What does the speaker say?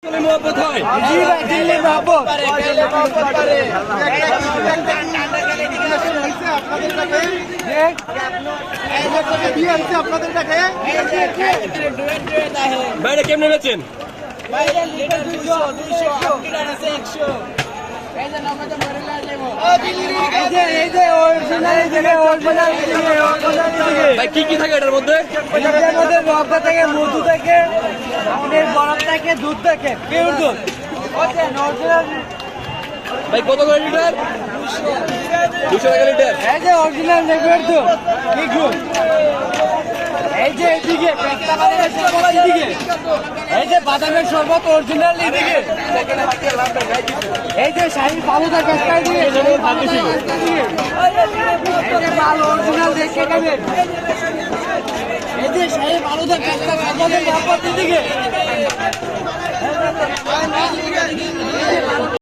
मोहब्बत है जी भाई दिल में मोहब्बत বাইরে কেমনে বেচেন ভাই কি কি থাকে এটার মধ্যে রক্ত থেকে মধু থেকে আপনার বরফ থেকে দুধ থেকে কেউ দুধ ভাই কত করে লিটার 200 টাকা লিটার এই যে অরিজিনাল নেবের তো দেখুন এই যে এদিকে পেস্তা বাদামের শরবত এদিকে এই যে বাদামের শরবত অরিজিনাল এদিকে এই যে শাহী ফালুদা পেস্তা এদিকে এই যে মাল অরিজিনাল দেখে নেবেন এই যে শাহী ফালুদা পেস্তা বাদামের শরবত এদিকে